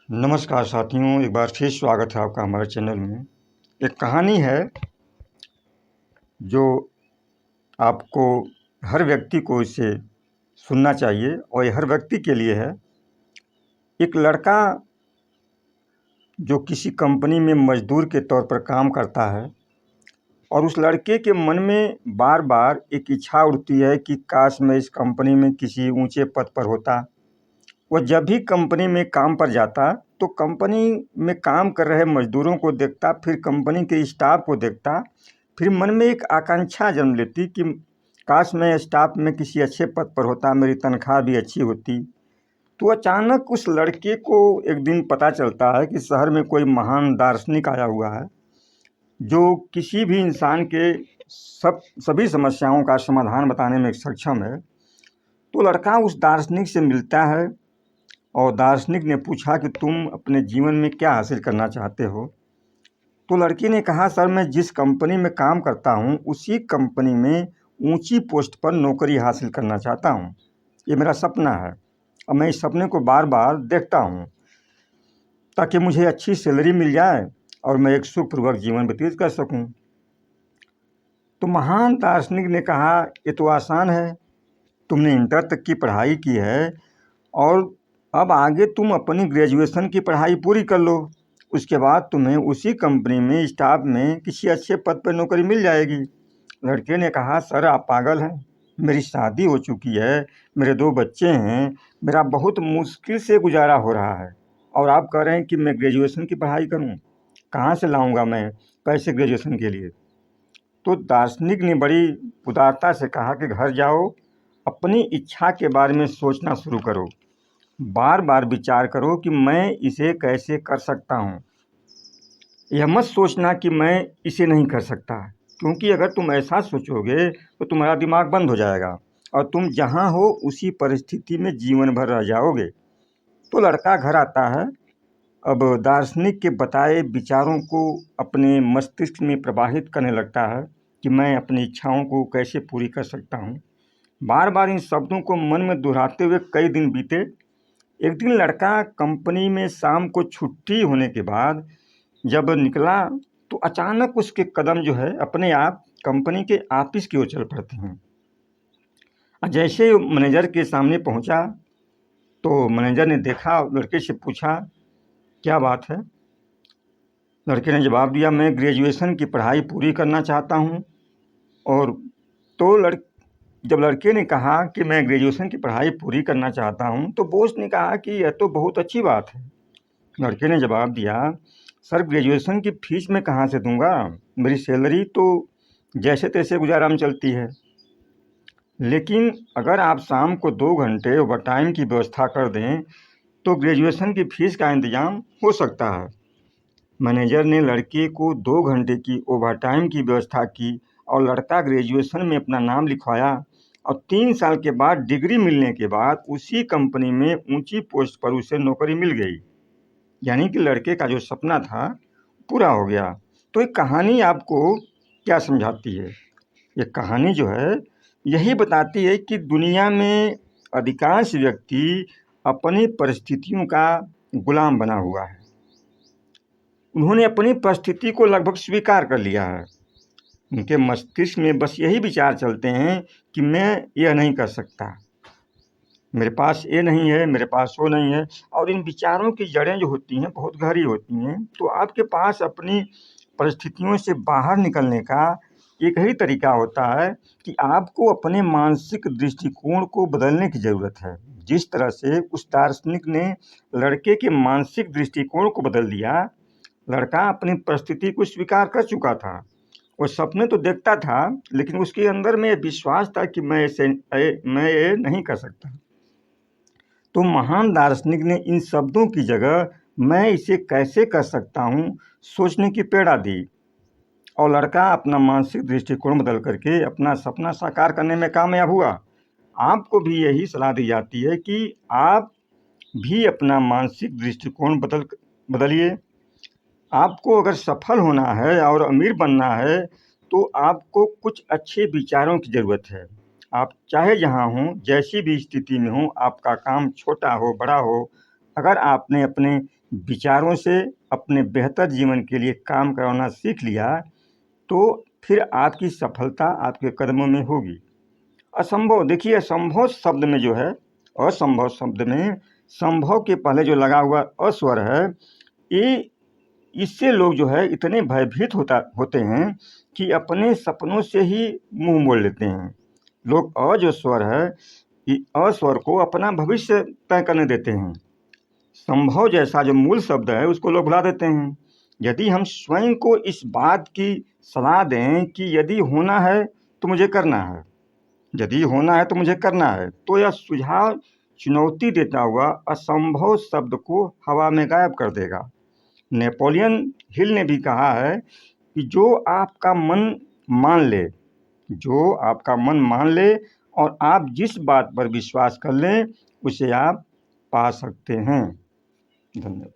नमस्कार साथियों, एक बार फिर स्वागत है आपका हमारे चैनल में। एक कहानी है जो आपको हर व्यक्ति को इसे सुनना चाहिए और ये हर व्यक्ति के लिए है। एक लड़का जो किसी कंपनी में मजदूर के तौर पर काम करता है और उस लड़के के मन में बार बार एक इच्छा उठती है कि काश मैं इस कंपनी में किसी ऊंचे पद पर होता। वह जब भी कंपनी में काम पर जाता तो कंपनी में काम कर रहे मजदूरों को देखता, फिर कंपनी के स्टाफ को देखता, फिर मन में एक आकांक्षा जन्म लेती कि काश मैं स्टाफ में किसी अच्छे पद पर होता, मेरी तनख्वाह भी अच्छी होती। तो अचानक उस लड़के को एक दिन पता चलता है कि शहर में कोई महान दार्शनिक आया हुआ है जो किसी भी इंसान के सभी समस्याओं का समाधान बताने में सक्षम है। तो लड़का उस दार्शनिक से मिलता है और दार्शनिक ने पूछा कि तुम अपने जीवन में क्या हासिल करना चाहते हो। तो लड़की ने कहा, सर मैं जिस कंपनी में काम करता हूँ उसी कंपनी में ऊंची पोस्ट पर नौकरी हासिल करना चाहता हूँ। ये मेरा सपना है और मैं इस सपने को बार बार देखता हूँ ताकि मुझे अच्छी सैलरी मिल जाए और मैं एक सुखपूर्वक जीवन व्यतीत कर सकूँ। तो महान दार्शनिक ने कहा, ये तो आसान है, तुमने इंटर तक की पढ़ाई की है और अब आगे तुम अपनी ग्रेजुएशन की पढ़ाई पूरी कर लो। उसके बाद तुम्हें उसी कंपनी में स्टाफ में किसी अच्छे पद पर नौकरी मिल जाएगी। लड़के ने कहा, सर आप पागल हैं, मेरी शादी हो चुकी है, मेरे 2 बच्चे हैं, मेरा बहुत मुश्किल से गुजारा हो रहा है और आप कह रहे हैं कि मैं ग्रेजुएशन की पढ़ाई करूं। कहाँ से लाऊंगा मैं पैसे ग्रेजुएशन के लिए। तो दार्शनिक ने बड़ी उदारता से कहा कि घर जाओ, अपनी इच्छा के बारे में सोचना शुरू करो, बार बार विचार करो कि मैं इसे कैसे कर सकता हूँ। यह मत सोचना कि मैं इसे नहीं कर सकता, क्योंकि अगर तुम ऐसा सोचोगे तो तुम्हारा दिमाग बंद हो जाएगा और तुम जहाँ हो उसी परिस्थिति में जीवन भर रह जाओगे। तो लड़का घर आता है, अब दार्शनिक के बताए विचारों को अपने मस्तिष्क में प्रवाहित करने लगता है कि मैं अपनी इच्छाओं को कैसे पूरी कर सकता हूँ। बार बार इन शब्दों को मन में दोहराते हुए कई दिन बीते। एक दिन लड़का कंपनी में शाम को छुट्टी होने के बाद जब निकला तो अचानक उसके कदम जो है अपने आप कंपनी के ऑफिस की ओर चल पड़ते हैं। और जैसे ही मैनेजर के सामने पहुंचा तो मैनेजर ने देखा, लड़के से पूछा, क्या बात है। लड़के ने जवाब दिया, मैं ग्रेजुएशन की पढ़ाई पूरी करना चाहता हूं। और तो जब लड़के ने कहा कि मैं ग्रेजुएशन की पढ़ाई पूरी करना चाहता हूं तो बॉस ने कहा कि यह तो बहुत अच्छी बात है। लड़के ने जवाब दिया, सर ग्रेजुएशन की फीस मैं कहाँ से दूंगा, मेरी सैलरी तो जैसे तैसे गुजारा में चलती है। लेकिन अगर आप शाम को 2 घंटे ओवरटाइम की व्यवस्था कर दें तो ग्रेजुएशन की फीस का इंतजाम हो सकता है। मैनेजर ने लड़के को 2 घंटे की ओवरटाइम की व्यवस्था की और लड़का ग्रेजुएशन में अपना नाम लिखवाया और 3 साल के बाद डिग्री मिलने के बाद उसी कंपनी में ऊंची पोस्ट पर उसे नौकरी मिल गई। यानी कि लड़के का जो सपना था पूरा हो गया। तो एक कहानी आपको क्या समझाती है? ये कहानी जो है यही बताती है कि दुनिया में अधिकांश व्यक्ति अपनी परिस्थितियों का गुलाम बना हुआ है। उन्होंने अपनी परिस्थिति को लगभग स्वीकार कर लिया है। उनके मस्तिष्क में बस यही विचार चलते हैं कि मैं यह नहीं कर सकता, मेरे पास ये नहीं है, मेरे पास वो नहीं है। और इन विचारों की जड़ें जो होती हैं बहुत गहरी होती हैं। तो आपके पास अपनी परिस्थितियों से बाहर निकलने का एक ही तरीका होता है कि आपको अपने मानसिक दृष्टिकोण को बदलने की ज़रूरत है। जिस तरह से उस दार्शनिक ने लड़के के मानसिक दृष्टिकोण को बदल दिया, लड़का अपनी परिस्थिति को स्वीकार कर चुका था। वो सपने तो देखता था लेकिन उसके अंदर में विश्वास था कि मैं ये नहीं कर सकता। तो महान दार्शनिक ने इन शब्दों की जगह मैं इसे कैसे कर सकता हूँ सोचने की प्रेरणा दी और लड़का अपना मानसिक दृष्टिकोण बदल करके अपना सपना साकार करने में कामयाब हुआ। आपको भी यही सलाह दी जाती है कि आप भी अपना मानसिक दृष्टिकोण बदलिए। आपको अगर सफल होना है और अमीर बनना है तो आपको कुछ अच्छे विचारों की ज़रूरत है। आप चाहे जहाँ हों, जैसी भी स्थिति में हों, आपका काम छोटा हो बड़ा हो, अगर आपने अपने विचारों से अपने बेहतर जीवन के लिए काम करना सीख लिया तो फिर आपकी सफलता आपके कदमों में होगी। असंभव, देखिए असंभव शब्द में जो है, असंभव शब्द में संभव के पहले जो लगा हुआ अस्वर है, ये इससे लोग जो है इतने भयभीत होते हैं कि अपने सपनों से ही मुंह मोड़ लेते हैं। लोग जो स्वर है, अस्वर को अपना भविष्य तय करने देते हैं। संभव जैसा जो मूल शब्द है उसको लोग भुला देते हैं। यदि हम स्वयं को इस बात की सलाह दें कि यदि होना है तो मुझे करना है, यदि होना है तो मुझे करना है, तो यह सुझाव चुनौती देता हुआ असंभव शब्द को हवा में गायब कर देगा। नेपोलियन हिल ने भी कहा है कि जो आपका मन मान ले, जो आपका मन मान ले और आप जिस बात पर विश्वास कर लें उसे आप पा सकते हैं। धन्यवाद।